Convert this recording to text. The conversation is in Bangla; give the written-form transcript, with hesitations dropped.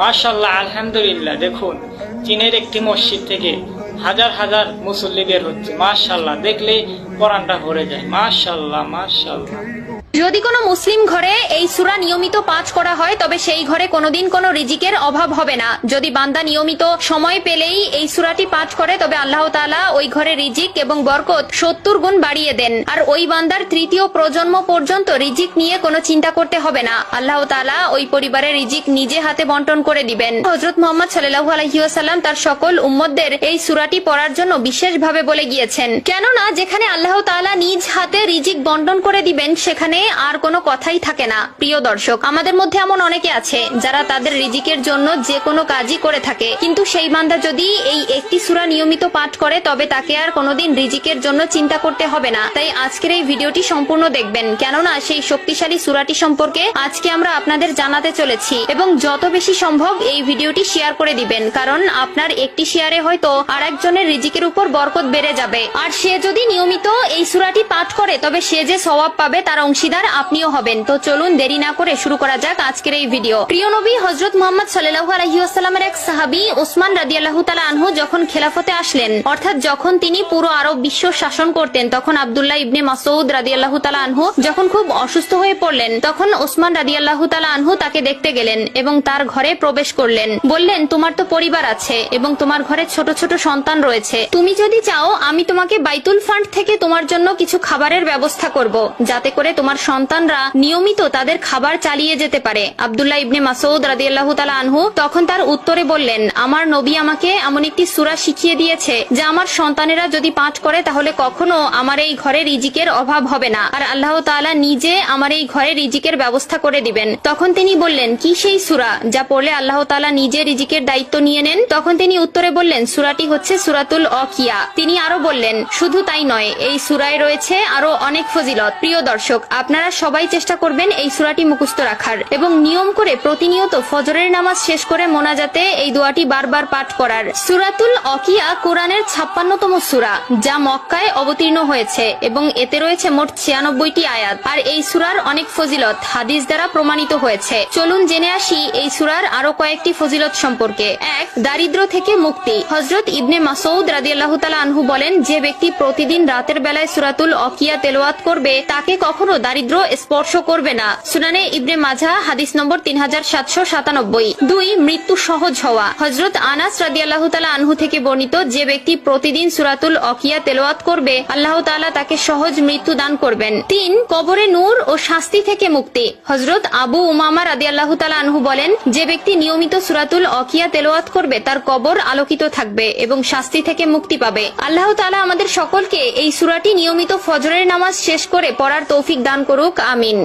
মাশাআল্লাহ, আলহামদুলিল্লাহ। দেখুন, চীনের একটি মসজিদ থেকে হাজার হাজার মুসল্লি বের হচ্ছে। মাশাআল্লাহ, দেখলে কোরআনটা ভরে যায়। মাশাআল্লাহ, মাশাআল্লাহ। যদি কোনো মুসলিম ঘরে এই সূরা নিয়মিত পাঠ করা হয় তবে সেই ঘরে কোনোদিন কোনো রিজিকের অভাব হবে না। যদি বান্দা নিয়মিত সময় পেলেই এই সূরাটি পাঠ করে তবে আল্লাহ তাআলা ওই ঘরে রিজিক এবং বরকত 70 গুণ বাড়িয়ে দেন। আর ওই বান্দার তৃতীয় প্রজন্ম পর্যন্ত রিজিক নিয়ে কোনো চিন্তা করতে হবে না। আল্লাহ তাআলা ওই পরিবারের রিজিক নিজে হাতে বন্টন করে দিবেন। হযরত মুহাম্মদ সাল্লাল্লাহু আলাইহি ওয়াসাল্লাম তার সকল উম্মতদের এই সূরাটি পড়ার জন্য বিশেষভাবে বলে গিয়েছেন, কেননা যেখানে আল্লাহ তাআলা নিজ হাতে রিজিক বন্টন করে দিবেন সেখানে আর কোনো কথাই থাকে না। প্রিয় দর্শক, আমাদের মধ্যে এমন অনেকে আছে যারা তাদের রিজিকের জন্য যে কোনো কাজই করে থাকে, কিন্তু সেই বান্দা যদি এই একটি সূরা নিয়মিত পাঠ করে তবে তাকে আর কোনোদিন রিজিকের জন্য চিন্তা করতে হবে না। তাই আজকের এই ভিডিওটি সম্পূর্ণ দেখবেন, কেননা সেই শক্তিশালী সূরাটি সম্পর্কে আজকে আমরা আপনাদের জানাতে চলেছি। এবং যত বেশি সম্ভব এই ভিডিওটি শেয়ার করে দিবেন, কারণ আপনার একটি শেয়ারে হয়তো আর একজনের রিজিকের উপর বরকত বেড়ে যাবে। আর সে যদি নিয়মিত এই সূরাটি পাঠ করে তবে সে যে সওয়াব পাবে তার অংশীদার আপনিও হবেন। তো চলুন দেরি না করে শুরু করা যাক আজকের এই ভিডিও। প্রিয় নবী হযরত মুহাম্মদ সাল্লাল্লাহু আলাইহি ওয়াসাল্লামের এক সাহাবী ওসমান রাদিয়াল্লাহু তাআলা আনহু যখন খেলাফতে আসলেন, অর্থাৎ যখন তিনি পুরো আরব বিশ্ব শাসন করতেন, তখন আব্দুল্লাহ ইবনে মাসউদ রাদিয়াল্লাহু তাআলা আনহু যখন খুব অসুস্থ হয়ে পড়লেন, তখন ওসমান রাদিয়াল্লাহু তাআলা আনহু তাকে দেখতে গেলেন এবং তার ঘরে প্রবেশ করলেন। বললেন, তোমার তো পরিবার আছে এবং তোমার ঘরে ছোট ছোট সন্তান রয়েছে, তুমি যদি চাও আমি তোমাকে বাইতুল ফান্ড থেকে তোমার জন্য কিছু খাবারের ব্যবস্থা করব, যাতে করে তোমার সন্তানরা নিয়মিত তাদের খাবার চালিয়ে যেতে পারে। আব্দুল্লাহ ইবনে মাসউদ রাদিয়াল্লাহু তাআলা আনহু তখন তার উত্তরে বললেন, আমার নবী আমাকে এমন একটি সূরা শিখিয়ে দিয়েছে যে আমার সন্তানেরা যদি পাঠ করে তাহলে কখনো আমার এই ঘরে রিজিকের অভাব হবে না, আর আল্লাহ তাআলা নিজে আমার এই ঘরে রিজিকের ব্যবস্থা করে দিবেন। তখন তিনি বললেন, কি সেই সূরা যা পড়লে আল্লাহ তাআলা নিজে রিজিকের দায়িত্ব নিয়ে নেন? তখন তিনি উত্তরে বললেন, সূরাটি হচ্ছে সূরাতুল ওয়াকিয়া। তিনি আরো বললেন, শুধু তাই নয়, এই সূরায় রয়েছে আরো অনেক ফজিলত। প্রিয় দর্শক, আপনারা সবাই চেষ্টা করবেন এই সূরাটি মুখস্থ রাখার এবং নিয়ম করে প্রতিনিয়ত ফজরের নামাজ শেষ করে মোনাজাতে এই দোয়াটি বারবার পাঠ করার। সূরাতুল ওয়াকিয়া কোরআনের 56তম সূরা, যা মক্কায় অবতীর্ণ হয়েছে এবং এতে রয়েছে মোট 96টি আয়াত। আর এই সূরার অনেক ফজিলত হাদিস দ্বারা প্রমাণিত হয়েছে। চলুন জেনে আসি এই সূরার আরো কয়েকটি ফজিলত সম্পর্কে। 1. দারিদ্র থেকে মুক্তি। হযরত ইবনে মাসউদ রাদিয়াল্লাহু তাআলা আনহু বলেন, যে ব্যক্তি প্রতিদিন রাতের বেলায় সূরাতুল ওয়াকিয়া তেলাওয়াত করবে তাকে কখনো দারিদ্র স্পর্শ করবে না। সুনানে ইবনে মাজাহ হাদিস নম্বর 3797। 2. মৃত্যু সহজ হওয়া। হযরত আনাস রাদিয়াল্লাহু তাআলা আনহু থেকে বর্ণিত, যে ব্যক্তি প্রতিদিন সূরাতুল ওয়াকিয়া তেলাওয়াত করবে আল্লাহ তাআলা তাকে সহজ মৃত্যু দান করবেন। 3. কবরে নূর ও শাস্তি থেকে মুক্তি। হযরত আবু উমামা রাদিয়াল্লাহু তাআলা আনহু বলেন, যে ব্যক্তি নিয়মিত সূরাতুল ওয়াকিয়া তেলাওয়াত করবে তার কবর আলোকিত থাকবে এবং শাস্তি থেকে মুক্তি পাবে। আল্লাহ তাআলা আমাদের সকলকে এই সূরাটি নিয়মিত ফজরের নামাজ শেষ করে পড়ার তৌফিক দান করুক। আমিন।